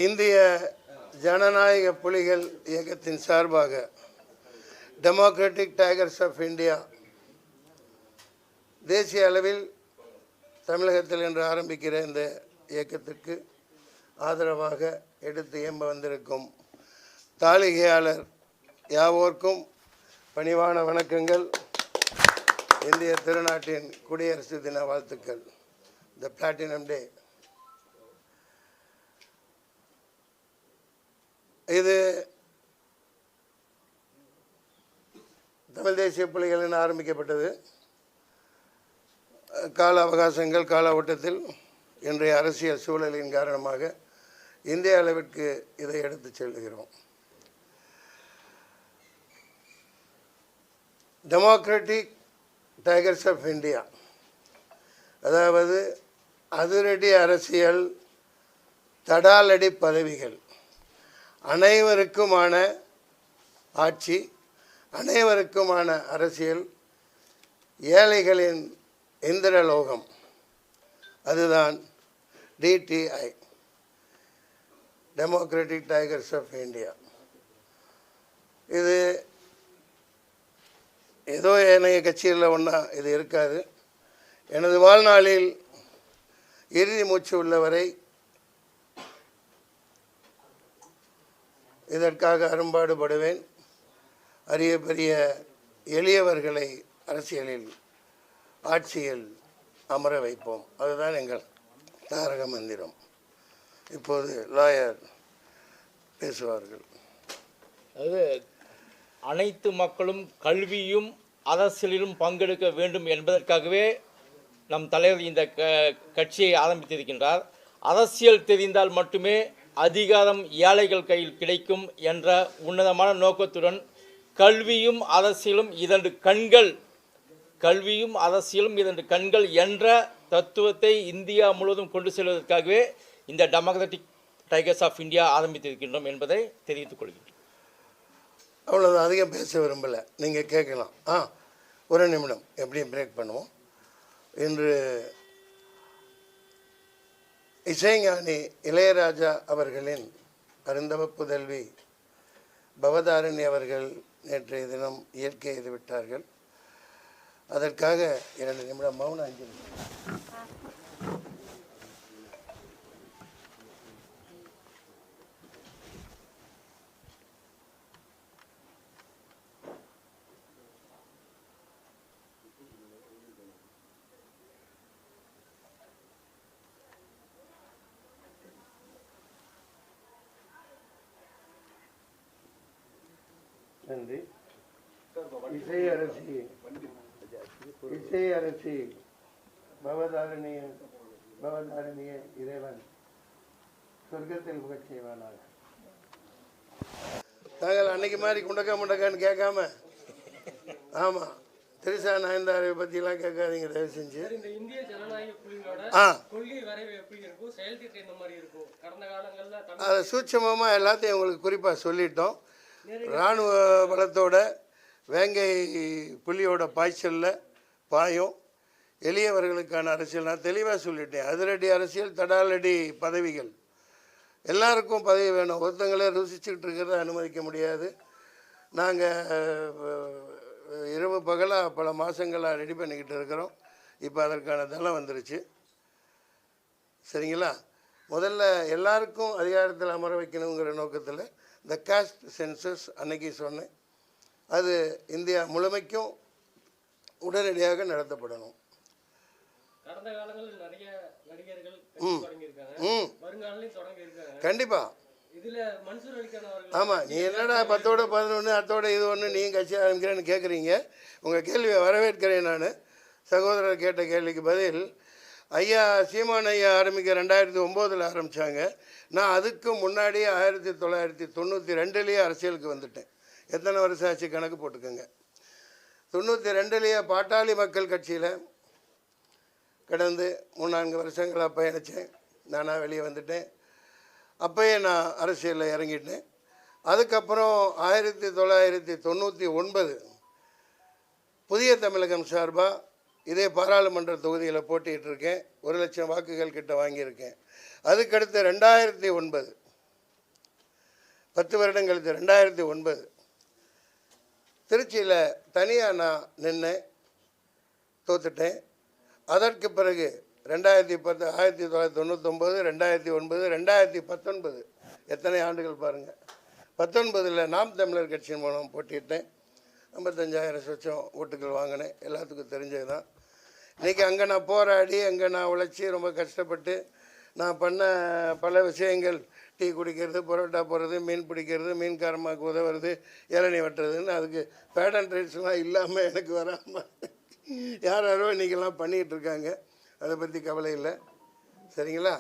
இந்திய ஜனநாயக புலிகள் இயக்கத்தின் சார்பாக டெமோக்ராட்டிக் டைகர்ஸ் ஆஃப் இந்தியா தேசிய அளவில் தமிழகத்தில் என்று ஆரம்பிக்கிற இந்த இயக்கத்திற்கு ஆதரவாக எடுத்து இயம்ப வந்திருக்கும் தாளிகையாளர் யாவோருக்கும் பணிவான வணக்கங்கள். இந்திய திருநாட்டின் குடியரசு தின வாழ்த்துக்கள். த பிளாட்டினம் டே. இது தமிழ் தேசிய புலிகளின் ஆரம்பிக்கப்பட்டது. கால அவகாசங்கள் கால ஓட்டத்தில் இன்றைய அரசியல் சூழலின் காரணமாக இந்திய அளவிற்கு இதை எடுத்து செல்கிறோம். டெமோக்ராட்டிக் டைகர்ஸ் ஆஃப் இந்தியா, அதாவது அதிரடி அரசியல், தடாலடி பதவிகள், அனைவருக்குமான ஆட்சி, அனைவருக்குமான அரசியல், ஏழைகளின் இந்திரலோகம், அதுதான் DTI, democratic tigers of India. இது ஏதோ ஏனைய கட்சிகளில் ஒன்றா இது இருக்காது. எனது வாழ்நாளில் இறுதி மூச்சு உள்ளவரை இதற்காக அரும்பாடுபடுவேன். அரிய பெரிய எளியவர்களை அரசியலில் ஆட்சியில் அமர வைப்போம். அதுதான் எங்கள் தாரக மந்திரம். இப்போது லாயர் பேசுவார்கள். அது அனைத்து மக்களும் கல்வியும் அரசியலிலும் பங்கெடுக்க வேண்டும் என்பதற்காகவே நம் தலைவர் இந்த கட்சியை ஆரம்பித்திருக்கின்றார். அரசியல் தெரிந்தால் மட்டுமே அதிகாரம் ஏழைகள் கையில் கிடைக்கும் என்ற உன்னதமான நோக்கத்துடன் கல்வியும் அரசியலும் இரண்டு கண்கள் என்ற தத்துவத்தை இந்தியா முழுவதும் கொண்டு செல்வதற்காகவே இந்த டெமோக்ராட்டிக் டைகர்ஸ் ஆஃப் இந்தியா ஆரம்பித்திருக்கின்றோம் என்பதை தெரிவித்துக் கொள்கிறேன். அவ்வளோதான், அதிகம் பேச விரும்பலை. நீங்கள் கேட்கலாம். ஒரு நிமிடம் எப்படியும் பிரேக் பண்ணுவோம். இன்று இசைஞானி இளையராஜா அவர்களின் அருந்தவ புதல்வி பவதாரணி அவர்கள் நேற்றைய தினம் இயற்கை எய்து விட்டார்கள். அதற்காக 2 நிமிடம் மௌன அஞ்சலி. நன்றி. இசை அரசி பவதாரணிய இறைவன் சொர்க்கத்தில் புகழ் செய்வானாக. நாங்கள் அன்னைக்கு மாதிரி குண்டக்கா முண்டக்கான்னு கேட்காம, ஆமாம், திரிசா நயன்தாரை பற்றிலாம் கேட்காதீங்க தயவு செஞ்சு. அதை சூட்சமாக எல்லாத்தையும் உங்களுக்கு குறிப்பாக சொல்லிட்டோம். இராணுவ பலத்தோட வேங்கை புலியோட பாய்ச்சலில் பாயும் எளியவர்களுக்கான அரசியல் நான் தெளிவாக சொல்லிட்டேன். அதிரடி அரசியல், தடாலடி பதவிகள், எல்லாருக்கும் பதவி வேணும். ஒருத்தங்களே ருசிச்சுக்கிட்டு இருக்கிறத அனுமதிக்க முடியாது. நாங்கள் இரவு பகலாக பல மாதங்களாக ரெடி பண்ணிக்கிட்டு இருக்கிறோம். இப்போ அதற்கான தளம் வந்துருச்சு. சரிங்களா? முதல்ல எல்லாருக்கும் அதிகாரத்தில் அமர வைக்கணுங்கிற நோக்கத்தில் இந்த காஸ்ட் சென்சஸ் அன்னைக்கு சொன்னேன். அது இந்தியா முழுமைக்கும் உடனடியாக நடத்தப்படணும். கண்டிப்பாக. ஆமாம், நீ என்னடா 10ஓட 11 அத்தோட இது ஒன்று நீயும் கட்சி ஆரம்பிக்கிறேன்னு கேட்குறீங்க. உங்கள் கேள்வியை வரவேற்கிறேன். நான் சகோதரர் கேட்ட கேள்விக்கு பதில், ஐயா சீமான் ஐயா ஆரம்பிக்க 2009 ஆரம்பித்தாங்க. நான் அதுக்கு முன்னாடி 1992 அரசியலுக்கு வந்துட்டேன். எத்தனை வருஷம் ஆச்சு கணக்கு போட்டுக்கோங்க. 92 பாட்டாளி மக்கள் கட்சியில் கடந்து 3-4 வருஷங்களாக பயணித்தேன். நானாக வெளியே வந்துட்டேன். அப்போயே நான் அரசியலில் இறங்கிட்டேன். அதுக்கப்புறம் 1999 புதிய தமிழகம் சார்பாக இதே பாராளுமன்ற தொகுதியில் போட்டிகிட்டு இருக்கேன். 1 லட்சம் வாக்குகள் கிட்ட வாங்கியிருக்கேன். அதுக்கடுத்து 2009 10 வருடம் கழித்து 2009 திருச்சியில் தனியாக நான் நின்னேன், தோத்துட்டேன். அதற்கு பிறகு 2010, 1999, 2009, 2019 எத்தனை ஆண்டுகள் பாருங்கள். 19 நாம் தமிழர் கட்சியின் மூலம் போட்டியிட்டேன். 55,000 சொச்சம் ஓட்டுகள் வாங்கினேன். எல்லாத்துக்கும் தெரிஞ்சது தான். இன்றைக்கி அங்கே நான் போராடி, அங்கே நான் உழைச்சி ரொம்ப கஷ்டப்பட்டு நான் பண்ண பல விஷயங்கள், டீ குடிக்கிறது, பரோட்டா போடுறது, மீன் பிடிக்கிறது, மீன்காரமாக்கு உதவுறது, இளநீ வெட்டுறதுன்னு, அதுக்கு பேட் அண்ட் ரைட்ஸ்லாம் இல்லாமல் எனக்கு வராமல் யாரோ இன்றைக்கெல்லாம் பண்ணிகிட்டு இருக்காங்க. அதை பற்றி கவலை இல்லை, சரிங்களா?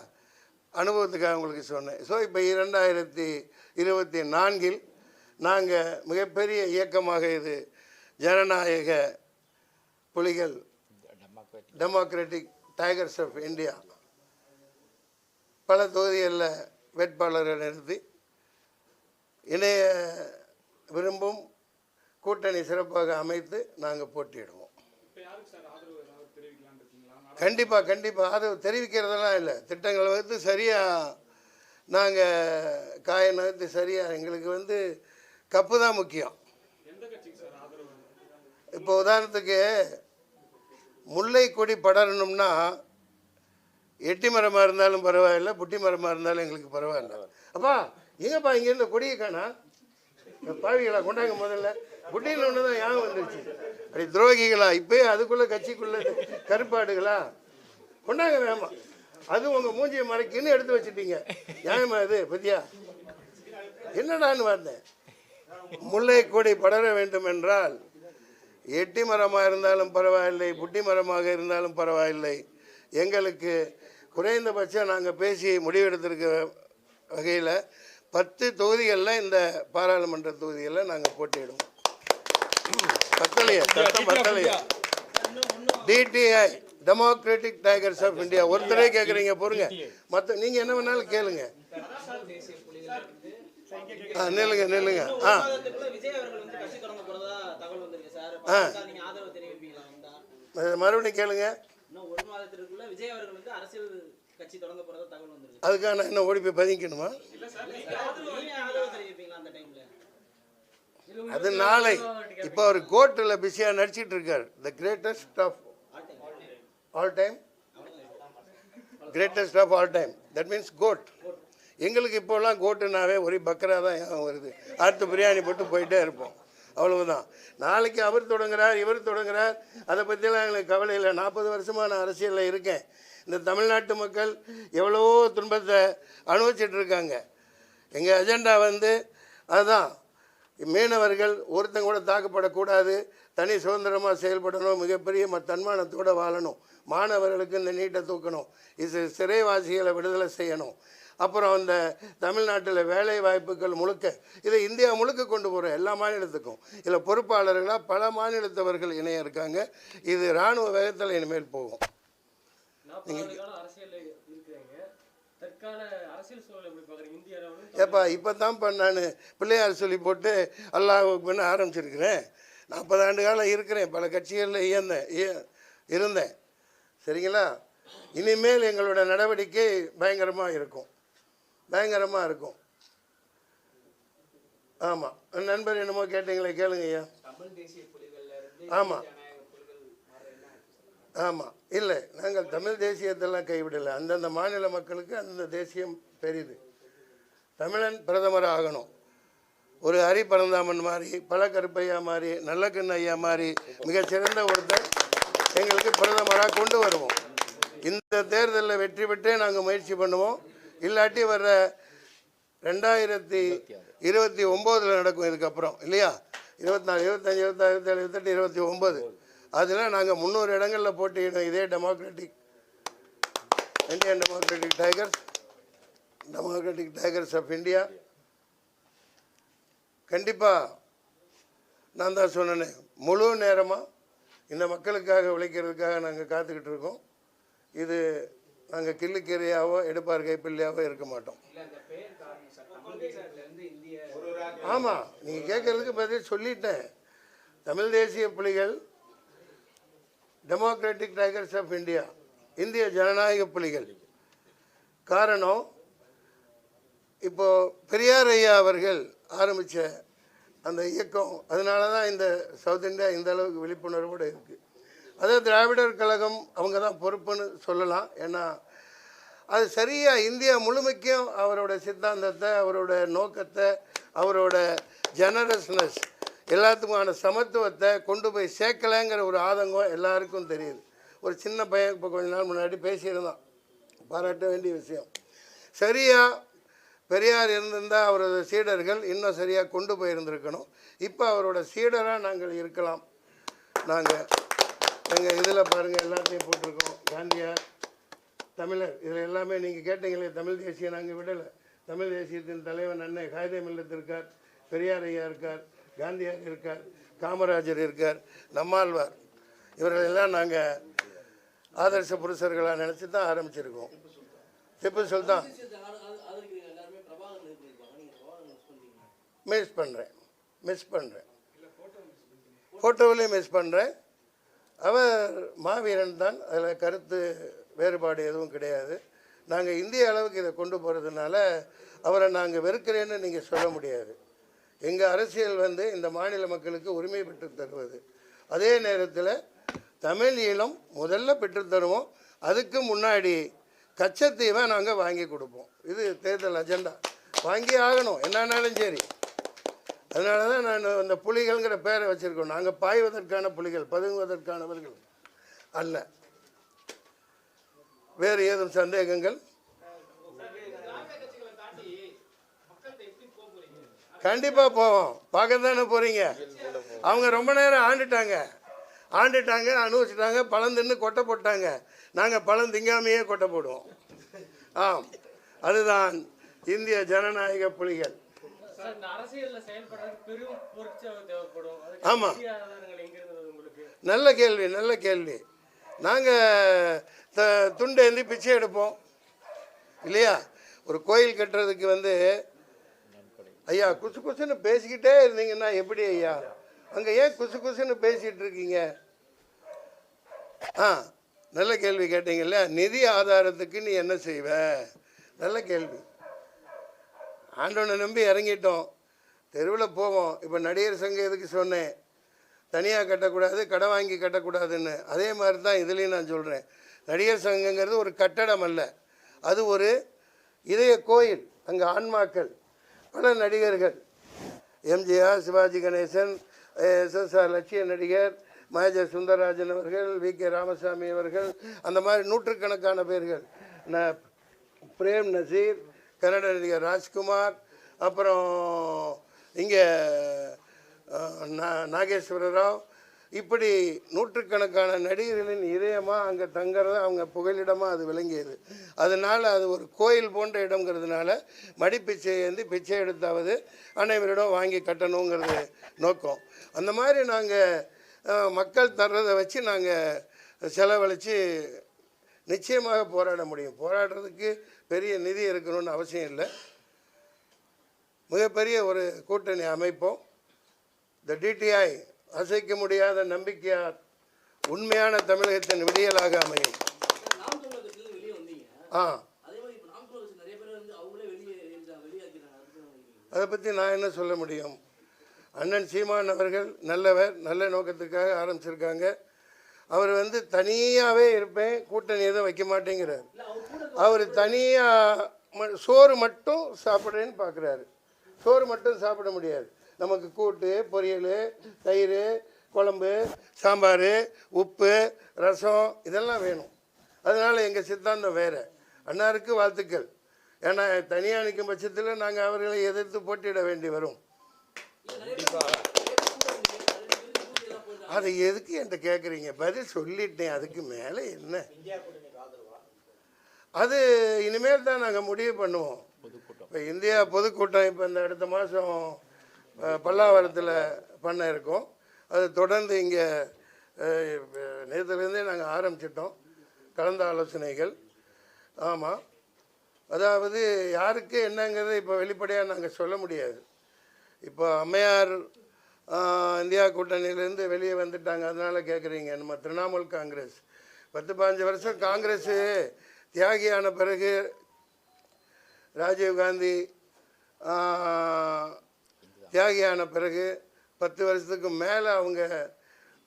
அனுபவத்துக்காக உங்களுக்கு சொன்னேன். ஸோ இப்போ 2024 நாங்கள் மிகப்பெரிய இயக்கமாக இது ஜனநாயக புலிகள் டெமோக்ராட்டிக் டைகர்ஸ் ஆஃப் இந்தியா பல தொகுதிகளில் வேட்பாளர்கள் நிறுத்தி இணைய விரும்பும் கூட்டணி சிறப்பாக அமைத்து நாங்கள் போட்டியிடுவோம். கண்டிப்பாக ஆதரவு தெரிவிக்கிறதெல்லாம் இல்லை. திட்டங்களை வந்து சரியாக நாங்கள் காய நகர்த்து சரியாக எங்களுக்கு கப்பு தான் முக்கியம். இப்போ உதாரணத்துக்கு முல்லை கொடி படரணும்னா எட்டி மரமாக இருந்தாலும் பரவாயில்லை, புட்டி மரமாக இருந்தாலும் எங்களுக்கு பரவாயில்ல. அப்பா எங்கப்பா இங்கேருந்து கொடியை காணா, பாவிகளா கொண்டாங்க, முதல்ல புட்டின்னு ஒன்று தான் ஞாபகம் வந்துருச்சு. அப்படி துரோகிகளா இப்போயே அதுக்குள்ளே கட்சிக்குள்ளே கருப்பாடுகளா, கொண்டாங்க வேமா. அது உங்கள் மூஞ்சியை மறைக்குன்னு எடுத்து வச்சுட்டீங்க. நியாயமா இது பத்தியா? என்னடான்னு வந்தேன். முல்லை கொடி படர வேண்டும் என்றால் எட்டி மரமாக இருந்தாலும் பரவாயில்லை, புட்டி மரமாக இருந்தாலும் பரவாயில்லை, எங்களுக்கு குறைந்தபட்சம் நாங்கள் பேசி முடிவெடுத்திருக்க வகையில் 10 தொகுதிகளில் இந்த பாராளுமன்ற தொகுதிகளில் நாங்கள் போட்டியிடுவோம். பத்தலையா DTI democratic tigers of India. ஒருத்தரே கேட்குறீங்க, பொறுங்க, மற்ற நீங்கள் என்ன வேணாலும் கேளுங்க. நில்லுங்க. மறுபடியும் கேளுங்க. அதுக்காக நான் என்ன ஓடி போய் பதிக்கணுமா? அது நாளை. இப்போ அவர் கோர்ட்டில் பிஸியாக நடிச்சிட்டு இருக்கார். The greatest of all time, greatest of all time, that means GOAT. எங்களுக்கு இப்போல்லாம் கோட்டுனாவே ஒரு பக்கரா தான் வருது. அடுத்து பிரியாணி போட்டு போயிட்டே இருப்போம், அவ்வளவுதான். நாளைக்கு அவர் தொடங்குறார், இவர் தொடங்குறார், அதை பற்றியெல்லாம் எங்களுக்கு கவலை இல்லை. 40 வருஷமாக நான் அரசியலில் இருக்கேன். இந்த தமிழ்நாட்டு மக்கள் எவ்வளவோ துன்பத்தை அனுபவிச்சுட்டு இருக்காங்க. எங்கள் அஜெண்டா அதுதான், மீனவர்கள் ஒருத்தங்க கூட தாக்கப்படக்கூடாது, தனி சுதந்திரமாக செயல்படணும், மிகப்பெரிய தன்மானத்தோடு வாழணும், மாணவர்களுக்கு இந்த நீட்டை தூக்கணும், சிறைவாசிகளை விடுதலை செய்யணும், அப்புறம் அந்த தமிழ்நாட்டில் வேலை வாய்ப்புகள் முழுக்க இதை இந்தியா முழுக்க கொண்டு போகிறோம், எல்லா மாநிலத்துக்கும். இதில் பொறுப்பாளர்களாக பல மாநிலத்தவர்கள் இணைய இருக்காங்க. இது இராணுவ வேகத்தில் இனிமேல் போகும். ஏப்பா இப்போ தான்ப்பா நான் பிள்ளையார் சொல்லி போட்டு அல்லாஹ்வுக்குன்னு ஆரம்பிச்சிருக்கிறேன். 40 ஆண்டு காலம் இருக்கிறேன், பல கட்சிகளில் இருந்தேன், சரிங்களா? இனிமேல் எங்களோட நடவடிக்கை பயங்கரமாக இருக்கும். ஆமாம், நண்பர் என்னமோ கேட்டீங்களே, கேளுங்க ஐயா. ஆமாம் இல்லை, நாங்கள் தமிழ் தேசியத்தெல்லாம் கைவிடலை. அந்தந்த மாநில மக்களுக்கு அந்தந்த தேசியம் பெரிது. தமிழன் பிரதமர் ஆகணும். ஒரு ஹரி பரந்தாமன் மாதிரி, பல கருப்பையா மாதிரி, நல்லக்கண்ணு ஐயா மாதிரி மிகச்சிறந்த ஒருத்தர் எங்களுக்கு பிரதமராக கொண்டு வருவோம். இந்த தேர்தலில் வெற்றி பெற்றே நாங்கள் முயற்சி பண்ணுவோம். இல்லாட்டி வர்ற 2029 நடக்கும். இதுக்கப்புறம் இல்லையா, 24, 25, 26, 27, 28, 29 அதில் நாங்கள் 300 இடங்களில் போட்டியிடும். இதே Indian democratic tigers of India. கண்டிப்பாக நான் தான் சொன்னேன், முழு நேரமாக இந்த மக்களுக்காக உழைக்கிறதுக்காக நாங்கள் காத்துக்கிட்டு இருக்கோம். இது நாங்கள் கிள்ளுக்கீரையாவோ எடுப்பார் கைப்பிள்ளையாவோ இருக்க மாட்டோம். ஆமாம், நீங்கள் கேட்கறதுக்கு பதில் சொல்லிட்டேன். தமிழ் தேசிய புலிகள் டெமோக்ராட்டிக் டைகர்ஸ் ஆஃப் இந்தியா, இந்திய ஜனநாயக புலிகள். காரணம், இப்போது பெரியார் ஐயா அவர்கள் ஆரம்பித்த அந்த இயக்கம், அதனால தான் இந்த சவுத் இந்தியா இந்த அளவுக்கு விழிப்புணர்வோடு இருக்குது. அதே திராவிடர் கழகம் அவங்க தான் பொறுப்புன்னு சொல்லலாம். ஏன்னா அது சரியாக இந்தியா முழுமைக்கும் அவரோட சித்தாந்தத்தை, அவரோட நோக்கத்தை, அவரோட ஜெனரஸ்னஸ், எல்லாத்துக்குமான சமத்துவத்தை கொண்டு போய் சேர்க்கலைங்கிற ஒரு ஆதங்கம் எல்லாருக்கும் தெரியுது. ஒரு சின்ன பையன் இப்போ கொஞ்ச நாள் முன்னாடி பேசியிருந்தான், பாராட்ட வேண்டிய விஷயம். சரியாக பெரியார் இருந்திருந்தால் அவரது சீடர்கள் இன்னும் சரியாக கொண்டு போயிருந்திருக்கணும். இப்போ அவரோட சீடராக நாங்கள் இருக்கலாம். நாங்கள் எங்கள் இதில் பாருங்கள் எல்லாத்தையும் போட்டிருக்கோம். காந்தியார், தமிழர், இதில் எல்லாமே நீங்கள் கேட்டீங்களே, தமிழ் தேசியம் நாங்கள் விடலை. தமிழ் தேசியத்தின் தலைவன் அண்ணன் காயிதே மில்லத் இருக்கார், பெரியார் ஐயா இருக்கார், காந்தியார் இருக்கார், காமராஜர் இருக்கார், நம்மாழ்வார், இவர்களெல்லாம் நாங்கள் ஆதர்ச புருஷர்களாக நினச்சி தான் ஆரம்பிச்சிருக்கோம். திப்பு சுல்தான் மிஸ் பண்ணுறேன் ஃபோட்டோவிலையும் மிஸ் பண்ணுறேன். அவர் மாவீரன் தான், அதில் கருத்து வேறுபாடு எதுவும் கிடையாது. நாங்கள் இந்திய அளவுக்கு இதை கொண்டு போகிறதுனால அவரை நாங்கள் வெறுக்கிறேன்னு நீங்கள் சொல்ல முடியாது. எங்கள் அரசியல் இந்த மாநில மக்களுக்கு உரிமை பெற்று தருவது. அதே நேரத்தில் தமிழ் ஈழம் முதல்ல பெற்றுத்தருவோம். அதுக்கு முன்னாடி கச்சத்தீவை நாங்கள் வாங்கி கொடுப்போம். இது தேர்தல் அஜெண்டா, வாங்கி ஆகணும் என்னன்னாலும் சரி. அதனால தான் நான் அந்த புலிகள்ங்கிற பேரை வச்சுருக்கோம். நாங்கள் பாய்வதற்கான புலிகள், பதுங்குவதற்கானவர்கள் அல்ல. வேறு ஏதும் சந்தேகங்கள்? கண்டிப்பாக போவோம். பார்க்க தானே போகிறீங்க. அவங்க ரொம்ப நேரம் ஆண்டுட்டாங்க, அனுபவிச்சிட்டாங்க, பழம் தின்னு கொட்டை போட்டாங்க. நாங்கள் பழம் திங்காமையே கொட்டை போடுவோம். ஆம், அதுதான் இந்திய ஜனநாயக புலிகள். ஆமாம், நல்ல கேள்வி. நாங்கள் துண்டேந்தி பிச்சை எடுப்போம் இல்லையா? ஒரு கோயில் கட்டுறதுக்கு ஐயா குசு குசுன்னு பேசிக்கிட்டே இருந்தீங்கன்னா எப்படி ஐயா? அங்கே ஏன் குசு குசுன்னு பேசிகிட்டு இருக்கீங்க? நல்ல கேள்வி கேட்டீங்கல்ல. நிதி ஆதாரத்துக்கு நீ என்ன செய்வ? நல்ல கேள்வி. ஆண்டவனை நம்பி இறங்கிட்டோம், தெருவில் போவோம். இப்போ நடிகர் சங்கம் எதுக்கு சொன்னேன், தனியாக கட்டக்கூடாது, கடை வாங்கி கட்டக்கூடாதுன்னு. அதே மாதிரி தான் இதுலேயும் நான் சொல்கிறேன். நடிகர் சங்கங்கிறது ஒரு கட்டடம் அல்ல, அது ஒரு இதய கோயில். அங்கே ஆன்மாக்கள், பல நடிகர்கள், எம்ஜிஆர், சிவாஜி கணேசன், எஸ்எஸ்ஆர் லட்சிய நடிகர், மேஜர் சுந்தரராஜன் அவர்கள், வி.கே. ராமசாமி அவர்கள், அந்த மாதிரி நூற்றுக்கணக்கான பேர்கள், பிரேம் நசீர், கன்னட நடிகர் ராஜ்குமார், அப்புறம் இங்கே நாகேஸ்வர ராவ், இப்படி நூற்றுக்கணக்கான நடிகர்களின் இதயமாக அங்கே தங்கிறத அவங்க புகலிடமாக அது விளங்கியது. அதனால் அது ஒரு கோயில் போன்ற இடங்கிறதுனால மடிப்பிச்சை பிச்சை எடுத்தாவது அனைவரிடம் வாங்கி கட்டணுங்கிறது நோக்கம். அந்த மாதிரி நாங்கள் மக்கள் தர்றதை வச்சு நாங்கள் செலவழித்து நிச்சயமாக போராட முடியும். போராடுறதுக்கு பெரிய நிதி இருக்கணும்னு அவசியம் இல்லை. மிகப்பெரிய ஒரு கூட்டணி அமைப்போம். இந்த டிடிஐ அசைக்க முடியாத நம்பிக்கையார் உண்மையான தமிழகத்தின் விடியலாக அமையும். அதை பற்றி நான் என்ன சொல்ல முடியும்? அண்ணன் சீமான் அவர்கள் நல்லவர், நல்ல நோக்கத்துக்காக ஆரம்பிச்சிருக்காங்க. அவர் தனியாகவே இருப்பேன், கூட்டணி எதுவும் வைக்க மாட்டேங்கிறார். அவர் தனியாக சோறு மட்டும் சாப்பிட்றேன்னு பார்க்குறாரு. சோறு மட்டும் சாப்பிட முடியாது. நமக்கு கூட்டு, பொரியல், தயிர், குழம்பு, சாம்பார், உப்பு, ரசம் இதெல்லாம் வேணும். அதனால் எங்கள் சித்தாந்தம் வேறு. அண்ணாருக்கு வாழ்த்துக்கள். ஏன்னா தனியாக நிற்கும் பட்சத்தில் நாங்கள் அவர்களை எதிர்த்து போட்டியிட வேண்டி வரும். அதை எதுக்கு என்கிட்ட கேட்குறீங்க? பதில் சொல்லிட்டேன், அதுக்கு மேலே என்ன? அது இனிமேல் தான் நாங்கள் முடிவு பண்ணுவோம். இப்போ இந்தியா பொதுக்கூட்டம் இப்போ இந்த அடுத்த மாதம் பல்லாவரத்தில் பண்ண இருக்கோம். அது தொடர்ந்து இங்கே நேற்றுலேருந்தே நாங்கள் ஆரம்பிச்சிட்டோம் கலந்த ஆலோசனைகள். ஆமாம், அதாவது யாருக்கு என்னங்கிறத இப்போ வெளிப்படையாக நாங்கள் சொல்ல முடியாது. இப்போ அம்மையார் இந்தியா கூட்டணியிலேருந்து வெளியே வந்துட்டாங்க, அதனால் கேட்குறீங்க. நம்ம திரிணாமுல் காங்கிரஸ் 10-15 வருஷம் காங்கிரஸ் தியாகியான பிறகு ராஜீவ்காந்தி தியாகியான பிறகு 10 வருஷத்துக்கு மேலே அவங்க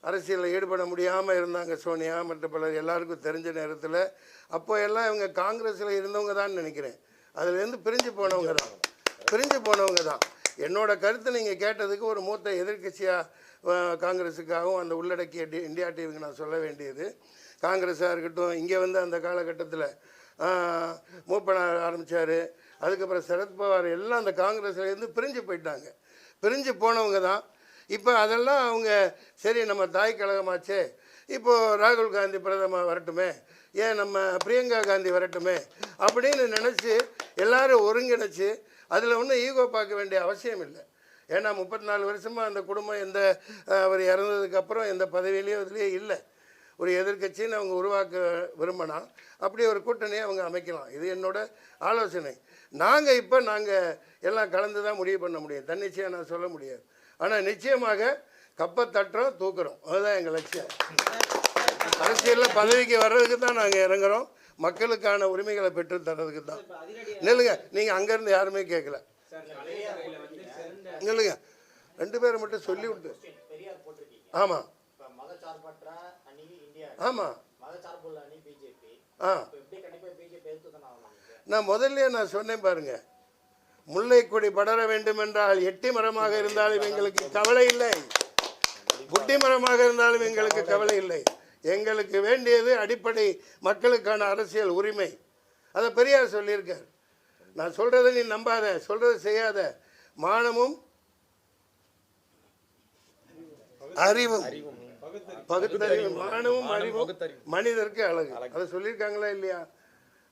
அரசியலில் ஈடுபட முடியாமல் இருந்தாங்க. சோனியா மற்ற பலர் எல்லாருக்கும் தெரிஞ்ச நேரத்தில் அப்போ எல்லாம் இவங்க காங்கிரஸில் இருந்தவங்க தான் நினைக்கிறேன். அதுலேருந்து பிரிஞ்சு போனவங்க தான். என்னோட கருத்து நீங்கள் கேட்டதுக்கு ஒரு மூத்த எதிர்க்கட்சியாக காங்கிரஸுக்காகவும் அந்த உள்ளடக்கிய இந்தியா டிவிக்கு நான் சொல்ல வேண்டியது, காங்கிரஸாக இருக்கட்டும், இங்கே வந்து அந்த காலகட்டத்தில் மூப்பனார் ஆரம்பித்தார், அதுக்கப்புறம் சரத்பவார் எல்லாம் அந்த காங்கிரஸ்லேருந்து பிரிஞ்சு போயிட்டாங்க. பிரிஞ்சு போனவங்க தான். இப்போ அதெல்லாம் அவங்க சரி நம்ம தாய் கழகமாச்சே, இப்போது ராகுல் காந்தி பிரதமர் வரட்டுமே, ஏன் நம்ம பிரியங்கா காந்தி வரட்டுமே அப்படின்னு நினச்சி எல்லோரும் ஒருங்கிணைச்சு அதில் ஒன்றும் ஈகோ பார்க்க வேண்டிய அவசியம் இல்லை. ஏன்னா 34 வருஷமாக அந்த குடும்பம் அவர் இறந்ததுக்கப்புறம் எந்த பதவியிலையும் இதுலேயே இல்லை. ஒரு எதிர்க்கட்சின்னு அவங்க உருவாக்க விரும்பினா அப்படி ஒரு கூட்டணியை அவங்க அமைக்கலாம். இது என்னோட ஆலோசனை. நாங்கள் எல்லாம் கலந்து தான் முடிவு பண்ண முடியும், தன்னிச்சையாக நான் சொல்ல முடியாது. ஆனால் நிச்சயமாக கப்பை தட்டுறோம், தூக்குறோம், அதுதான் எங்கள் லட்சியம். அரசியலில் பதவிக்கு வர்றதுக்கு தான் நாங்கள் இறங்குறோம், மக்களுக்கான உரிமைகளை பெற்று தர்றதுக்கு தான். நில்லுங்க, நீங்கள் அங்கேருந்து யாருமே கேட்கல. நில்லுங்க, 2 பேரை மட்டும் சொல்லி விட்டு. ஆமாம் ஆமாம் நான் முதல்ல நான் சொன்னேன் பாருங்க, முல்லை கொடி படர வேண்டும் என்றால் எட்டி மரமாக இருந்தாலும் எங்களுக்கு கவலை இல்லை, குட்டி மரமாக இருந்தாலும் எங்களுக்கு கவலை இல்லை. எங்களுக்கு வேண்டியது அடிப்படை மக்களுக்கான அரசியல் உரிமை. அதை பெரியார் சொல்லியிருக்கார். நான் சொல்றதை நீ நம்பாத, சொல்றதை செய்யாத. மானமும் அறிவும் பகுத்தறிவும், மானமும் அறிவும் மனிதருக்கு அழகு. அதை சொல்லியிருக்காங்களா இல்லையா?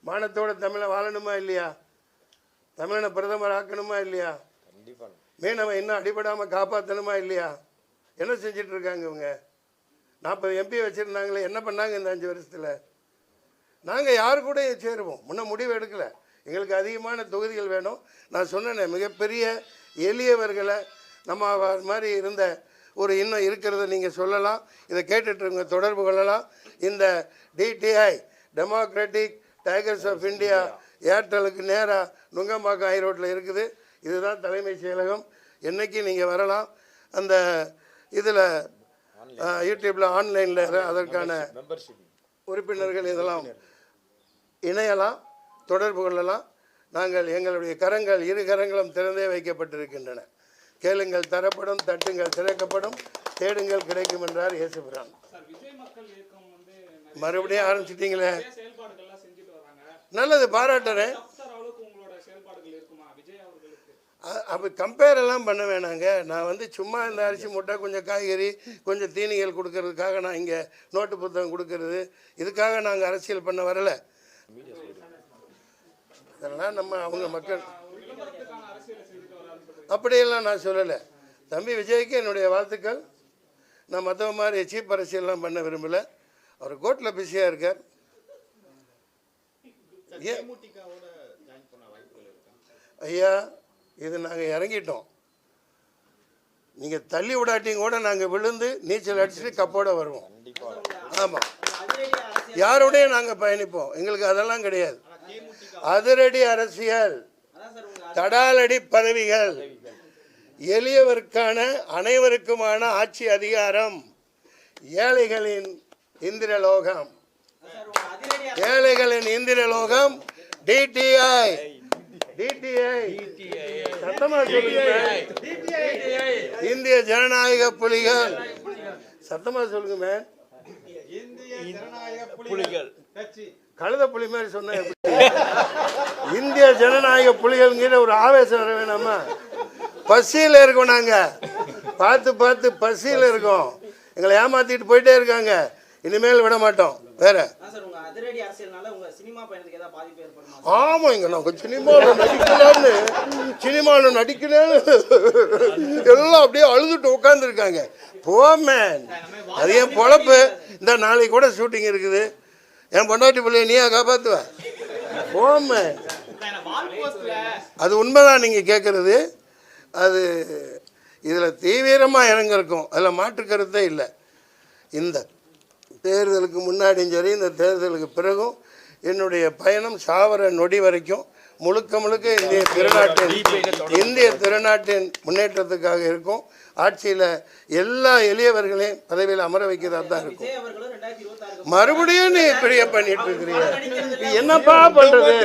மானத்தோட தமிழை வாழணுமா இல்லையா? தமிழனை பிரதமர் ஆக்கணுமா இல்லையா? மீனவன் இன்னும் அடிபடாமல் காப்பாற்றணுமா இல்லையா? என்ன செஞ்சிட்டு இருக்காங்க இவங்க? 40 MP வச்சுருந்தாங்களே, என்ன பண்ணாங்க இந்த 5 வருஷத்தில்? நாங்கள் யார் கூட சேருவோம், முன்ன முடிவு எடுக்கலை. எங்களுக்கு அதிகமான தொகுதிகள் வேணும். நான் சொன்னேனே, மிகப்பெரிய எளியவர்களை நம்ம மாதிரி இருந்த ஒரு இன்னும் இருக்கிறத நீங்கள் சொல்லலாம். இதை கேட்டுட்ருங்க, தொடர்பு கொள்ளலாம். இந்த DTI democratic tigers of India ஏர்டெலுக்கு நேராக நுங்கம்பாக்கம் ஹைரோட்டில் இருக்குது. இதுதான் தலைமைச் செயலகம். என்றைக்கு நீங்கள் வரலாம். அந்த இதில் யூடியூப்பில் ஆன்லைனில் அதற்கான உறுப்பினர்கள் இதெல்லாம் இணையலாம், தொடர்பு கொள்ளலாம். நாங்கள் எங்களுடைய கரங்கள் 2 கரங்களும் திறந்தே வைக்கப்பட்டிருக்கின்றன. கேளுங்கள் தரப்படும், தட்டுங்கள் திறக்கப்படும், தேடுங்கள் கிடைக்கும் என்றார் இயேசுபிரான். மறுபடியும் ஆரம்பிச்சிட்டிங்களே, நல்லது, பாராட்டுறேன். அப்போ கம்பேர் எல்லாம் பண்ண வேணாங்க. நான் சும்மா இந்த அரிசி மூட்டை, கொஞ்சம் காய்கறி, கொஞ்சம் தீனிகள் கொடுக்கறதுக்காக நான் இங்கே நோட்டு புத்தகம் கொடுக்கறது, இதுக்காக நாங்கள் அரசியல் பண்ண வரலை. இதெல்லாம் நம்ம அவங்க மக்கள் அப்படியெல்லாம் நான் சொல்லலை. தம்பி விஜய்க்கு என்னுடைய வாழ்த்துக்கள். நான் மற்றவங்க மாதிரி சீப் அரசியல்லாம் பண்ண விரும்பலை. அவர் கோர்ட்டில் பிஸியாக இருக்கார். ஐயா, இது நாங்கள் இறங்கிட்டோம். நீங்கள் தள்ளி விடாட்டிங்க கூட நாங்கள் விழுந்து நீச்சல் அடிச்சுட்டு கப்போட வருவோம். ஆமாம், யாரோடையும் நாங்கள் பயணிப்போம். எங்களுக்கு அதெல்லாம் கிடையாது. அதிரடி அரசியல், தடாலடி பதவிகள், எளியவருக்கான அனைவருக்குமான ஆட்சி அதிகாரம், ஏழைகளின் இந்திரலோகம், ஏழைகளின் இந்திரலோகம் DTI. சத்தமா சொல்லுங்க. இந்திய ஜனநாயக புலிகள். சத்தமா சொல்லுங்க மேன். புலிகள் கழுத புலி மாதிரி சொன்ன இந்திய ஜனநாயக புலிகள்ங்கிற ஒரு ஆவேசம் வர வேணாமா? பசியில் இருக்கோம், நாங்கள் பார்த்து பசியில் இருக்கோம். எங்களை ஏமாத்திட்டு போயிட்டே இருக்காங்க. இனிமேல் விட மாட்டோம். வேற ஆமாங்க, நாங்கள் சினிமாவில் நடிக்கலன்னு எல்லாம் அப்படியே அழுதுட்டு உட்காந்துருக்காங்க. போமேன், அது என் பொழப்பு. இந்த நாளைக்கு கூட ஷூட்டிங் இருக்குது. என் பொண்டாட்டி பிள்ளைய நீயா காப்பாற்றுவ? போமேன், அது உண்மைதான் நீங்கள் கேட்குறது. அது இதில் தீவிரமாக இறங்கிருக்கும், அதில் மாற்று கருத்தே இல்லை. இந்த தேர்தலுக்கு முன்னாடியும் சரி, இந்த தேர்தலுக்கு பிறகும் என்னுடைய பயணம் சாவர நொடி வரைக்கும் முழுக்க முழுக்க இந்திய திருநாட்டின் முன்னேற்றத்துக்காக இருக்கும். ஆட்சியில் எல்லா எளியவர்களையும் பதவியில் அமர வைக்கிறதா தான் இருக்கும். மறுபடியும் நீ இப்படியே பண்ணிட்டு இருக்கிறீங்க, என்னப்பா பண்றது?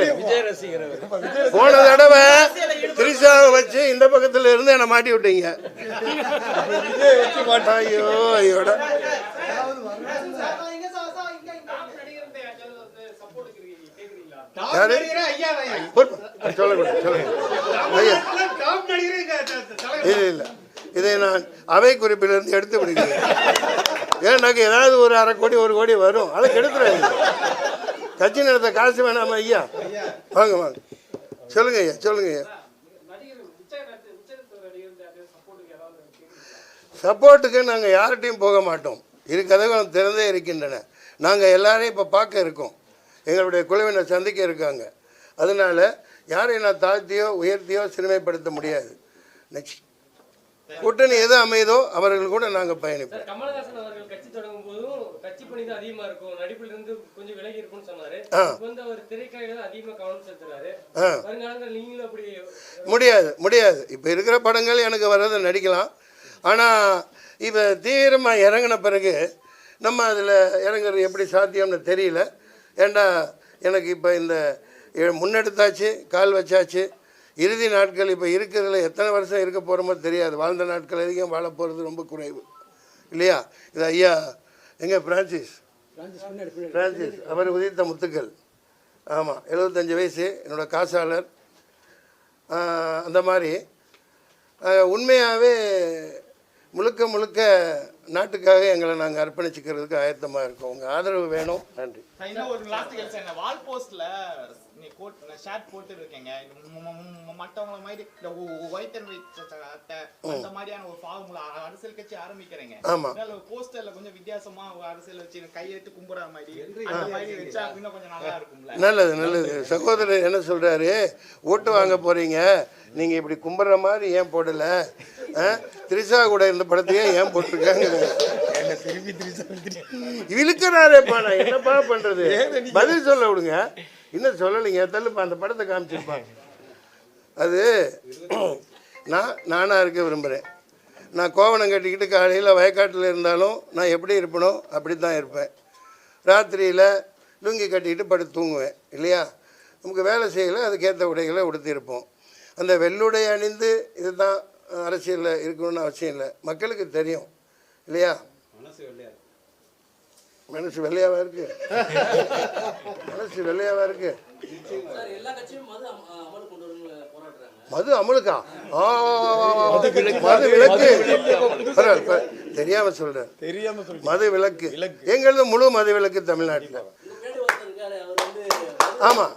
போன தடவை திரிசாவை வச்சு இந்த பக்கத்துல இருந்து என்ன மாட்டி விட்டீங்க. ஐயோ ஐயோட இல்ல இதை நான் அவை குறிப்பிலிருந்து எடுத்து விடுகிறேன். ஏன்னாக்க ஏதாவது ஒரு 1/2 கோடி 1 கோடி வரும், அதை கெடுத்துறாங்க. கட்சி நடத்த காசு வேணாமா ஐயா? வாங்க வாங்க, சொல்லுங்க ஐயா, சொல்லுங்க ஐயா. சப்போர்ட்டுக்கு நாங்கள் யார்கிட்டையும் போக மாட்டோம். இரு கதவுகளும் திறந்தே இருக்கின்றன. நாங்கள் எல்லாரையும் இப்போ பார்க்க இருக்கோம். எங்களுடைய குழுவினர் சந்திக்க இருக்காங்க. அதனால யாரையும் நான் தாழ்த்தியோ உயர்த்தியோ சிறுமைப்படுத்த முடியாது. நெக்ஸ்ட் கூட்டணி எது அமைதோ அவர்கள் கூட நாங்கள் பயணிப்போம். கமலஹாசன் அவர்கள் கட்சி தொடங்கும் போதும் கட்சி பணி தான் அதிகமா இருக்கும், நடிப்புல இருந்து கொஞ்சம் விலகி இருக்கும்னு சொன்னாரு. வந்து அவர் திரைக்கலையில அதிகமா கவனம் செலுத்துறாரு. வருங்காலங்கள் நீங்களும் அப்படி முடியாது. இப்போ இருக்கிற படங்கள் எனக்கு வர்றதை நடிக்கலாம். ஆனால் இப்போ தீவிரமாக இறங்கின பிறகு நம்ம அதில் இறங்குறது எப்படி சாத்தியம்னு தெரியல. ஏண்டா எனக்கு இப்போ இந்த முன்னெடுத்தாச்சு, கால் வச்சாச்சு. இறுதி நாட்கள் இப்போ இருக்கிறதுல எத்தனை வருஷம் இருக்க போகிறோமோ தெரியாது. வாழ்ந்த நாட்கள் அதிகம், வாழ போகிறது ரொம்ப குறைவு இல்லையா? இது ஐயா எங்கே பிரான்சிஸ் அவர் உதித்த முத்துக்கள். ஆமாம், 75 வயசு, என்னோட காசாளர். அந்த மாதிரி உண்மையாகவே முழுக்க முழுக்க நாட்டுக்காக எங்களை நாங்கள் அர்ப்பணிச்சுக்கிறதுக்கு ஆயத்தமாக இருக்கோம். உங்கள் ஆதரவு வேணும். நன்றி. வால் போஸ்ட்ல நீ ஷாட் போட்டு இருக்கீங்க, மற்றவங்கள மாதிரி இந்த ஒயிட் அண்ட் ஒயிட் அந்த மாதிரியான ஒரு ஃபார்முலா அரசியல் கட்சி ஆரம்பிக்கிறீங்க. ஆமா, போஸ்டர்ல கொஞ்சம் வித்தியாசமா அரசியல் வச்சு கையெழுத்து கும்புற மாதிரி அந்த மாதிரி வச்சா இன்னும் கொஞ்சம் நல்லா இருக்கும்ல. நல்லது. சகோதரர் என்ன சொல்றாரு, ஓட்டு வாங்க போறீங்க, நீங்க இப்படி கும்புற மாதிரி ஏன் போடல? திரிசா கூட இருந்த படத்தையே ஏன் போட்டிருக்காங்க? இழுக்கிறாரேப்பா, நான் என்னப்பா பண்றது? பதில் சொல்ல விடுங்க. இன்னும் சொல்லலைங்க, தள்ளுப்பா, அந்த படத்தை காமிச்சிருப்பாங்க. அது நானாக இருக்க விரும்புகிறேன். நான் கோவணம் கட்டிக்கிட்டு காலையில் வயக்காட்டில் இருந்தாலும் நான் எப்படி இருப்பனோ அப்படி தான் இருப்பேன். ராத்திரியில் லுங்கி கட்டிக்கிட்டு படுத்து தூங்குவேன் இல்லையா? நமக்கு வேலை செய்யலை, அதுக்கேற்ற உடைகளை உடுத்தியிருப்போம். அந்த வெள்ளுடை அணிந்து இதுதான் அரசியலில் இருக்கணும்னு அவசியம் இல்லை. மக்களுக்கு தெரியும் இல்லையா? மனசு வெள்ளையாவா இருக்கு? மனசு வெள்ளையாவா இருக்கு? மது அமலுக்கா? மது விலக்கு. தெரியாம சொல்றேன், மது விலக்கு. எங்களது முழு மது விலக்கு தமிழ்நாட்டில். ஆமா,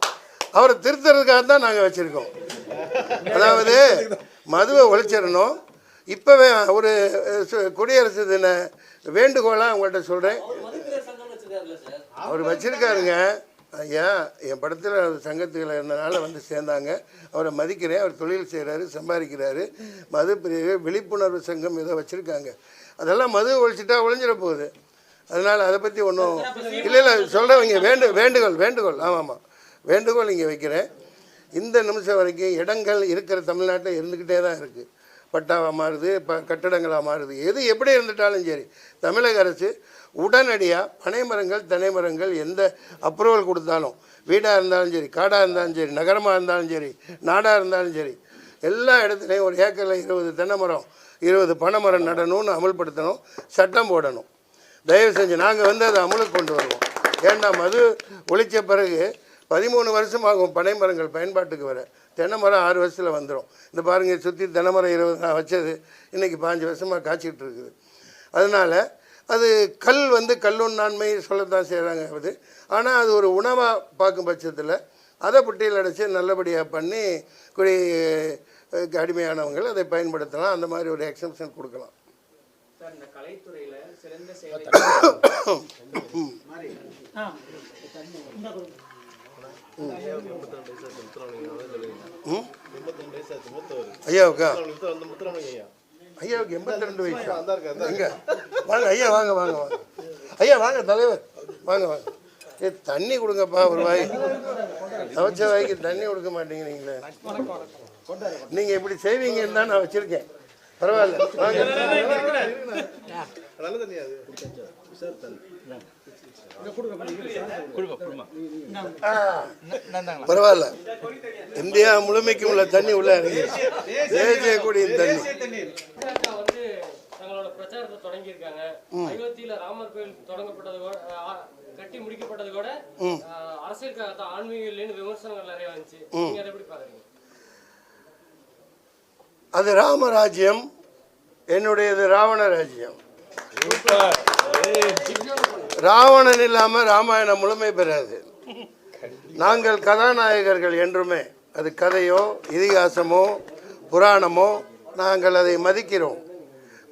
அவரை திருத்துறதுக்காக தான் நாங்கள் வச்சிருக்கோம். அதாவது மதுவை ஒழிச்சிடணும். இப்போவே ஒரு குடியரசு தின வேண்டுகோளாக உங்கள்கிட்ட சொல்கிறேன். அவர் வச்சிருக்காருங்க ஐயா. என் படத்தில் சங்கத்தில் இருந்தனால வந்து சேர்ந்தாங்க. அவரை மதிக்கிறேன். அவர் தொழில் செய்கிறாரு, சம்பாதிக்கிறாரு. மது பிரிவு விழிப்புணர்வு சங்கம் ஏதோ வச்சுருக்காங்க. அதெல்லாம் மது ஒழிச்சிட்டா ஒழிஞ்சிட போகுது. அதனால் அதை பற்றி ஒன்றும் இல்லை சொல்கிறவங்க வேண்டுகோள். ஆமாம், வேண்டுகோள் இங்கே வைக்கிறேன். இந்த நிமிஷம் வரைக்கும் இடங்கள் இருக்கிற தமிழ்நாட்டில் இருந்துக்கிட்டே தான் இருக்குது. பட்டாவாக மாறுது, கட்டடங்களாக மாறுது. எது எப்படி இருந்துட்டாலும் சரி, தமிழக அரசு உடனடியாக பனைமரங்கள், தென்னைமரங்கள் எந்த அப்ரூவல் கொடுத்தாலும், வீடாக இருந்தாலும் சரி, காடாக இருந்தாலும் சரி, நகரமாக இருந்தாலும் சரி, நாடாக இருந்தாலும் சரி, எல்லா இடத்துலையும் ஒரு ஏக்கரில் 20 தென்னை மரம் 20 பனைமரம் நடணும்னு அமல்படுத்தணும், சட்டம் போடணும். தயவு செஞ்சு நாங்கள் வந்து அதை அமலுக்கு கொண்டு வருவோம். ஏன்னா மது ஒழித்த பிறகு 13 வருஷம் ஆகும் பனை மரங்கள் பயன்பாட்டுக்கு வர. தென்னை மரம் 6 வருஷத்தில் வந்துடும். இந்த பாருங்கள், சுற்றி தென்னை மரம் 20 நான் வச்சது இன்றைக்கி 5 வருஷமாக காய்ச்சிக்கிட்டு இருக்குது. அதனால் அது கல்லுண்ணாண்மை சொல்லத்தான் செய்கிறாங்க. அது ஆனால் அது ஒரு உணவாக பார்க்கும் பட்சத்தில் அதை புட்டியில் அடைச்சி நல்லபடியாக பண்ணி அடிமையானவங்கள் அதை பயன்படுத்தலாம். அந்த மாதிரி ஒரு எக்ஸம்ஷன் கொடுக்கலாம். ஐயாவுக்கா? ஐயாவுக்கு 82 வயசு. எங்க வாங்க ஐயா, வாங்க ஐயா, வாங்க தலைவர், வாங்க சரி தண்ணி கொடுங்கப்பா ஒரு வாய். தவச்ச வாய்க்கு தண்ணி கொடுக்க மாட்டேங்கிறீங்களே. நீங்கள் இப்படி செய்வீங்கன்னு தான் நான் வச்சுருக்கேன். பரவாயில்ல வாங்க. பரவாயில்ல. இந்தியா முழுமைக்கும் உள்ள தண்ணி உள்ள இறங்கிடுச்சு. தேசிய கொடியின் தண்ணி. வந்து தங்களோட பிரச்சாரத்தை தொடங்கியிருக்காங்க. அயோத்தியில ராமர் கோயில் தொடங்கப்பட்டது கூட கட்டி முடிக்கப்பட்டது கூட அரசியலுக்காக ஆன்மீக இல்லைன்னு விமர்சனங்கள் நிறைய வந்துச்சு. நீங்க அதை எப்படி பாக்குறீங்க? அது ராமராஜ்யம், என்னுடையது ராவண ராஜ்யம். ராவணன் இல்லாமல் ராமாயணம் முழுமை பெறாது. நாங்கள் கதாநாயகர்கள் என்றுமே, அது கதையோ இதிகாசமோ புராணமோ, நாங்கள் அதை மதிக்கிறோம்.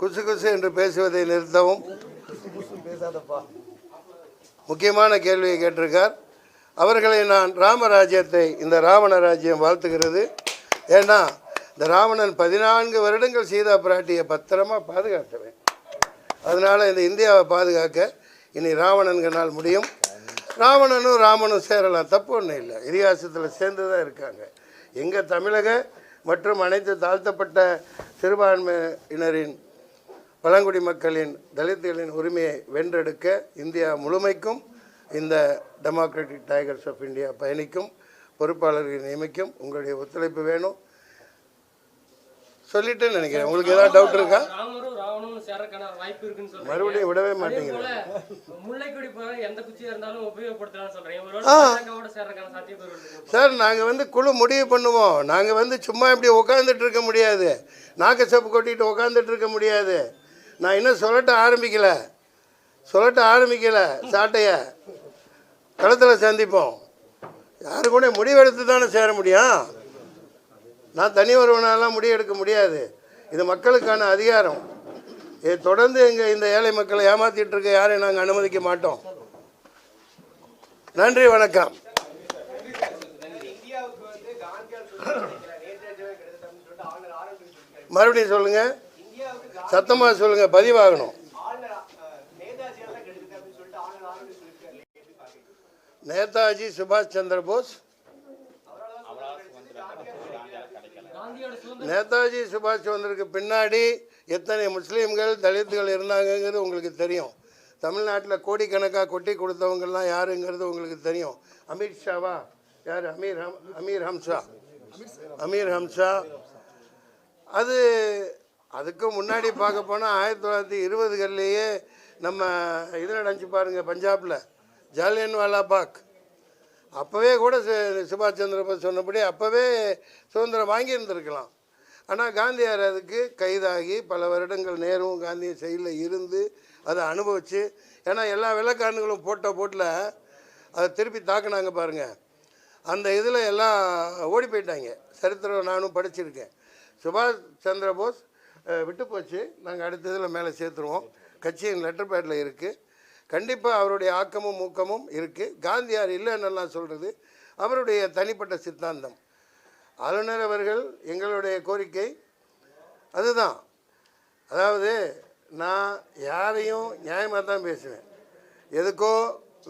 குசு குசு என்று பேசுவதை நிறுத்தவும். முக்கியமான கேள்வியை கேட்டிருக்கார். அவர்களை நான் ராமராஜ்யத்தை, இந்த ராவண ராஜ்யம் வாழ்த்துகிறது. ஏன்னா இந்த ராவணன் 14 வருடங்கள் சீதா பிராட்டியை பத்திரமா பாதுகாத்தவன். அதனால் இந்த இந்தியாவை பாதுகாக்க இனி ராவணன்கனால் முடியும். ராவணனும் ராமனும் சேரலாம், தப்பு ஒன்றும் இல்லை. இதிகாசத்தில் சேர்ந்து தான் இருக்காங்க. எங்கள் தமிழக மற்றும் அனைத்து தாழ்த்தப்பட்ட சிறுபான்மையினரின், பழங்குடி மக்களின், தலித்துகளின் உரிமையை வென்றெடுக்க இந்தியா முழுமைக்கும் இந்த டெமோக்ராட்டிக் டைகர்ஸ் ஆஃப் இந்தியா பயணிக்கும். பொறுப்பாளர்களை நியமிக்கும். உங்களுடைய ஒத்துழைப்பு வேணும். சொல்லிட்டு நினைக்கிறேன். உங்களுக்கு ஏதாவது டவுட் இருக்கா? ராமரும் ராவணனும் சேரக்கான வாய்ப்பு இருக்குன்னு சொல்றீங்க. மறுபடியும் விடவே மாட்டேங்கிறேன். முல்லைக்கொடி போற எந்த குச்சியா இருந்தாலும் உபயோகப்படுத்தலாம்னு சொல்றீங்க. ஒருவேளை சேரக்கான சாத்தியக்கூறு இருக்கு சார். நாங்கள் குழு முடிவு பண்ணுவோம். நாங்கள் சும்மா இப்படி உட்காந்துட்டு இருக்க முடியாது. நாக்கு சப்பு கொட்டிட்டு உட்காந்துட்டு இருக்க முடியாது. நான் இன்னும் சொல்லட்ட ஆரம்பிக்கல. சாட்டைய களத்தில் சந்திப்போம். யாரு கூட முடிவெடுத்து தானே சேர முடியும். நான் தனி ஒருவனாலாம் முடிவெடுக்க முடியாது. இது மக்களுக்கான அதிகாரம். இதை தொடர்ந்து இந்த ஏழை மக்களை ஏமாற்றிட்டு இருக்க யாரையும் நாங்கள் அனுமதிக்க மாட்டோம். நன்றி, வணக்கம். மறுபடியும் சொல்லுங்க, சத்தமாக சொல்லுங்க, பதிவாகணும். நேதாஜி சுபாஷ் சந்திர போஸ், நேதாஜி சுபாஷ் சந்திரக்கு பின்னாடி எத்தனை முஸ்லீம்கள், தலித்துகள் இருந்தாங்கங்கிறது உங்களுக்கு தெரியும். தமிழ்நாட்டில் கோடிக்கணக்காக கொட்டி கொடுத்தவங்கெல்லாம் யாருங்கிறது உங்களுக்கு தெரியும். அமித்ஷாவா யார்? அமீர் ஹம்சா. அதுக்கு முன்னாடி பார்க்க போனால் 1920களிலேயே நம்ம இதில் நினச்சி பாருங்கள், பஞ்சாபில் ஜாலியன்வாலா பாக். அப்போவே கூட சுபாஷ் சந்திர போஸ் சொன்னபடி அப்போவே சுதந்திரம் வாங்கியிருந்திருக்கலாம். ஆனால் காந்தியார் அதுக்கு கைதாகி பல வருடங்கள் நேரும் காந்தியும் செயலில் இருந்து அதை அனுபவித்து, ஏன்னா எல்லா வெள்ளைக்காரனுங்களும் போட்டில் அதை திருப்பி தாக்குனாங்க பாருங்கள். அந்த இதில் எல்லாம் ஓடி போயிட்டாங்க. சரித்திரம் நானும் படிச்சிருக்கேன். சுபாஷ் சந்திர போஸ் விட்டு போச்சு. நாங்கள் அடுத்த இதில் மேலே சேர்த்துருவோம். கட்சியின் லெட்டர் பேடில் இருக்குது. கண்டிப்பாக அவருடைய ஆக்கமும் ஊக்கமும் இருக்குது. காந்தியார் இல்லைன்னெல்லாம் சொல்கிறது அவருடைய தனிப்பட்ட சித்தாந்தம். ஆளுநர் அவர்கள் எங்களுடைய கோரிக்கை அதுதான். அதாவது நான் யாரையும் நியாயமாக தான் பேசுவேன். எதுக்கோ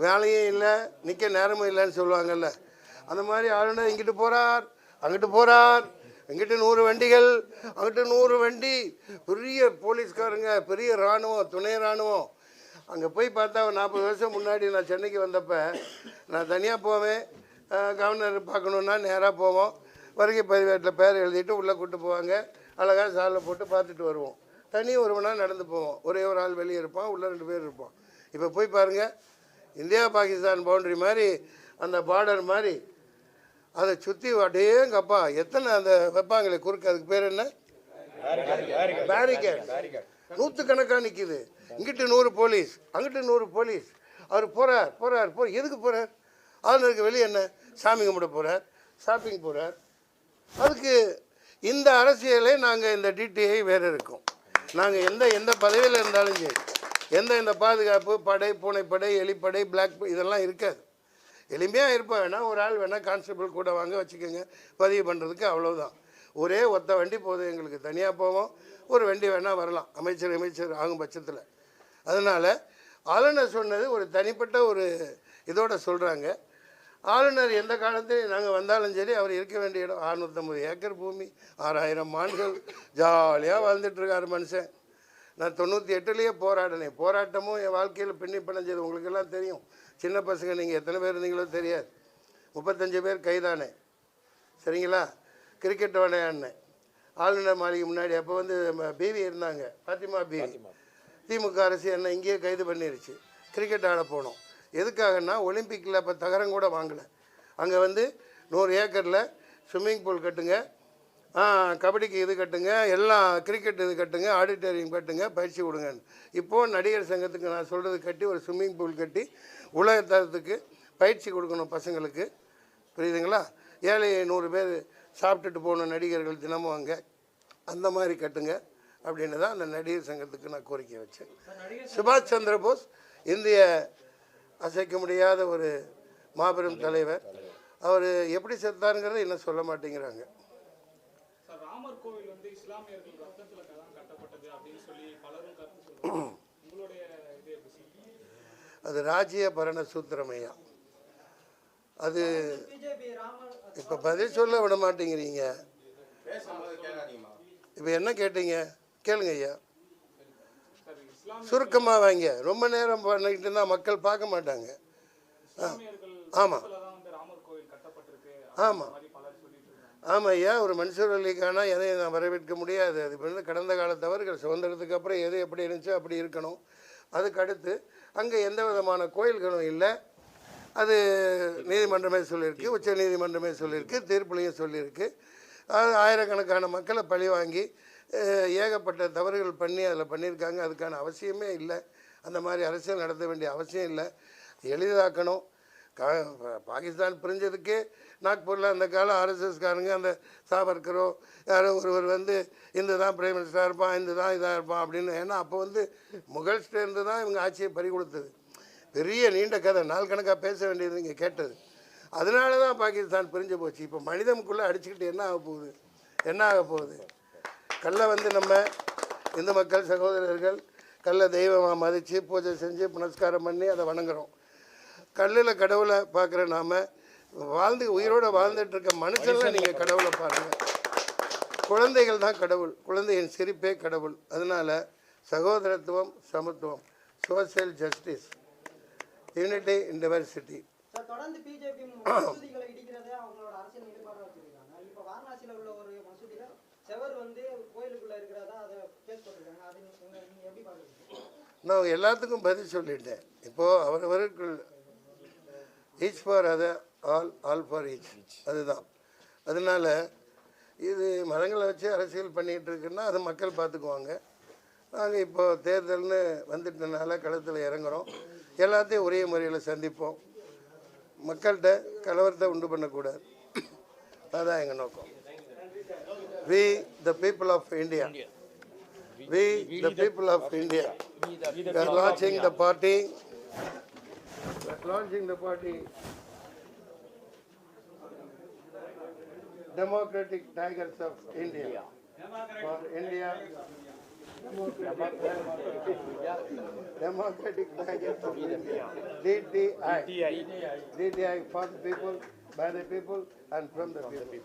வேலையும் இல்லை, நிற்க நேரமும் இல்லைன்னு சொல்லுவாங்கல்ல, அந்த மாதிரி ஆளுநர் இங்கிட்டு போகிறார், அங்கிட்டு போகிறார், இங்கிட்டு 100 வண்டிகள், அங்கிட்டு 100 வண்டி, பெரிய போலீஸ்காரங்க, பெரிய இராணுவம், துணை இராணுவம். அங்கே போய் பார்த்தா 40 வருஷம் முன்னாடி நான் சென்னைக்கு வந்தப்போ நான் தனியாக போவேன். கவர்னர் பார்க்கணுன்னா நேராக போவோம். வருகை பதிவேட்டில் பேர் எழுதிட்டு உள்ளே கூப்பிட்டு போவாங்க. அழகாக சாலில் போட்டு பார்த்துட்டு வருவோம். தனி ஒருவனாக நடந்து போவோம். ஒரே ஒரு ஆள் வெளியே இருப்பான், உள்ளே 2 பேர் இருப்போம். இப்போ போய் பாருங்கள், இந்தியா பாகிஸ்தான் பவுண்டரி மாதிரி, அந்த பார்டர் மாதிரி அதை சுற்றி அடேங்கப்பா எத்தனை அந்த வைப்பாங்களே குறுக்கு, அதுக்கு பேர் என்ன? பேரிகேட். 100 கணக்காக நிற்கிது. இங்கிட்டு 100 போலீஸ், அங்கிட்டு 100 போலீஸ். அவர் போகிறார். எதுக்கு போகிறார்? ஆளுநருக்கு வெளியே என்ன? சாமி கும்பிட போகிறார், ஷாப்பிங் போகிறார். அதுக்கு இந்த அரசியலே நாங்கள் இந்த டிடிஐ வேறு இருக்கோம். நாங்கள் எந்த பதவியில் இருந்தாலும் சரி, இந்த பாதுகாப்பு படை, பூனைப்படை, எலிப்படை, பிளாக் இதெல்லாம் இருக்காது. எளிமையாக இருப்போம். வேணால் ஒரு ஆள் வேணால் கான்ஸ்டபிள் கூட வாங்க வச்சுக்கோங்க, பதிவு பண்ணுறதுக்கு, அவ்வளோதான். ஒரே ஒத்த வண்டி போதும் எங்களுக்கு. தனியாக போவோம், ஒரு வண்டி வேணால் வரலாம் அமைச்சர் ஆகும் பட்சத்தில். அதனால் ஆளுநர் சொன்னது ஒரு தனிப்பட்ட ஒரு இதோட சொல்கிறாங்க. ஆளுநர் எந்த காலத்திலையும் நாங்கள் வந்தாலும் சரி அவர் இருக்க வேண்டிய இடம் 650 ஏக்கர் பூமி, 6000 மான்கள், ஜாலியாக வாழ்ந்துட்டுருக்காரு மனுஷன். நான் 98லேயே போராடினேன். போராட்டமும் என் வாழ்க்கையில் பின்னி பிணைஞ்சது உங்களுக்கெல்லாம் தெரியும். சின்ன பசங்க நீங்கள் எத்தனை பேர் இருந்தீங்களோ தெரியாது. 35 பேர் கைதானே, சரிங்களா? கிரிக்கெட் விளையாடினேன் ஆளுநர் மாளிகை முன்னாடி. அப்போ வந்து பிவி இருந்தாங்க, பாத்திமா பிவி. திமுக அரசு என்ன இங்கேயே கைது பண்ணிருச்சு. கிரிக்கெட் ஆட போனோம். எதுக்காகன்னா ஒலிம்பிக்கில் அப்போ தகரம் கூட வாங்கலை. அங்கே வந்து 100 ஏக்கரில் ஸ்விம்மிங் பூல் கட்டுங்க, கபடிக்கு இது கட்டுங்க, எல்லாம் கிரிக்கெட் இது கட்டுங்க, ஆடிட்டோரியம் கட்டுங்க, பயிற்சி கொடுங்கன்னு. இப்போது நடிகர் சங்கத்துக்கு நான் சொல்கிறது கட்டி ஒரு ஸ்விம்மிங் பூல் கட்டி உலக தரத்துக்கு பயிற்சி கொடுக்கணும் பசங்களுக்கு, புரியுதுங்களா? ஏழை 100 பேர் சாப்பிட்டுட்டு போன நடிகர்கள் தினமும் அங்கே அந்த மாதிரி கட்டுங்க அப்படின்னு தான் அந்த நடிகர் சங்கத்துக்கு நான் கோரிக்கை வச்சேன். சுபாஷ் சந்திர போஸ் இந்திய அசைக்க முடியாத ஒரு மாபெரும் தலைவர். அவர் எப்படி செத்தாருங்கிறத இன்னும் சொல்ல மாட்டேங்கிறாங்க. ராமர் கோவில் வந்து இஸ்லாமியர்கள் ரத்தத்துல தான் கட்டப்பட்டது அப்படின்னு சொல்லி பலரும் கருத்து சொல்றாங்க. உங்களுடைய இது எப்படி? அது ராஜ்ய பரண சூத்திரமையா. அது இப்போ பதில் சொல்ல விட மாட்டேங்கிறீங்க. இப்போ என்ன கேட்டீங்க கேளுங்க ஐயா, சுருக்கமாக வாங்க. ரொம்ப நேரம் பண்ணிக்கிட்டு இருந்தால் மக்கள் பார்க்க மாட்டாங்க. ஆமாம் ஆமாம் ஆமாம் ஐயா, ஒரு மன்சூர் அலிக்கான எதையும் நான் வரவேற்க முடியாது. அது வந்து கடந்த கால தவறுகள். சுதந்திரத்துக்கு அப்புறம் எது எப்படி இருந்துச்சோ அப்படி இருக்கணும். அதுக்கு அடுத்து அங்கே எந்த விதமான கோயில்களும் இல்லை. அது நீதிமன்றமே சொல்லியிருக்கு, உச்ச நீதிமன்றமே சொல்லியிருக்கு, தீர்ப்புலையும் சொல்லியிருக்கு. அது ஆயிரக்கணக்கான மக்களை பழி வாங்கி ஏகப்பட்ட தவறுகள் பண்ணி அதில் பண்ணியிருக்காங்க. அதுக்கான அவசியமே இல்லை. அந்த மாதிரி அரசியல் நடத்த வேண்டிய அவசியம் இல்லை. எளிதாக்கணும். பாகிஸ்தான் பிரிஞ்சதுக்கே நாக்பூரில் அந்த காலம் ஆர்எஸ்எஸ்காரங்க அந்த சாவர்கரோ யாரோ ஒருவர் வந்து இந்த தான் பிரைம் மினிஸ்டராக இருப்பான், இந்த தான் இதாக இருப்பான் அப்படின்னு. ஏன்னா அப்போ வந்து முகல்ஸ்டேருந்து தான் இவங்க ஆட்சியை பறி கொடுத்தது. பெரிய நீண்ட கதை, நாள் கணக்காக பேச வேண்டியது இங்கே கேட்டது. அதனால தான் பாகிஸ்தான் பிரிஞ்சு போச்சு. இப்போ மனிதனுக்குள்ளே அடிச்சுக்கிட்டு என்ன ஆக போகுது, என்ன ஆக போகுது? கல்லை வந்து நம்ம இந்து மக்கள் சகோதரர்கள் கல்லை தெய்வமாக மதித்து பூஜை செஞ்சு புனஸ்காரம் பண்ணி அதை வணங்குறோம். கல்லில் கடவுளை பார்க்குற நாம் வாழ்ந்து உயிரோடு வாழ்ந்துட்டு இருக்க மனுஷன்லாம் நீங்கள் கடவுளை பாருங்கள். குழந்தைகள் தான் கடவுள், குழந்தையின் சிரிப்பே கடவுள். அதனால் சகோதரத்துவம், சமத்துவம், சோசியல் ஜஸ்டிஸ், யூனிட்டி இன் டைவர்சிட்டி. தொடர்ந்து பிஜேபி மசூதிகளை இடிக்கிறதே அவங்களோட அரசியல் ஈடுபாடாக வச்சிருக்காங்க. இப்போ வாரணாசியில் உள்ள ஒரு மசூதியில செவர் வந்து கோயிலுக்குள்ள இருக்கிறதா அதை கேஸ் போட்டிருக்காங்க. அதை நீங்க எப்படி பார்க்குறீங்க? நான் எல்லாத்துக்கும் பதில் சொல்லிட்டேன். இப்போது அவரவர்கள் each for other, all for each, அதுதான். அதனால் இது மதங்களை வச்சு அரசியல் பண்ணிகிட்டு இருக்குன்னா அது மக்கள் பார்த்துக்குவாங்க. நாங்கள் இப்போ தேர்தல்னு வந்துட்டனால களத்தில் இறங்குறோம். எல்லாத்தையும் ஒரே முறையில் சந்திப்போம். மக்கள்கிட்ட கலவரத்தை உண்டு பண்ணக்கூடாது. அதுதான் எங்கள் நோக்கம். We the people of India. We the people of India. We are launching the party. We are launching the party. Democratic Tigers of India. For India. Democratic Tigers of India. DTI. DTI for the people, by the people and from the people.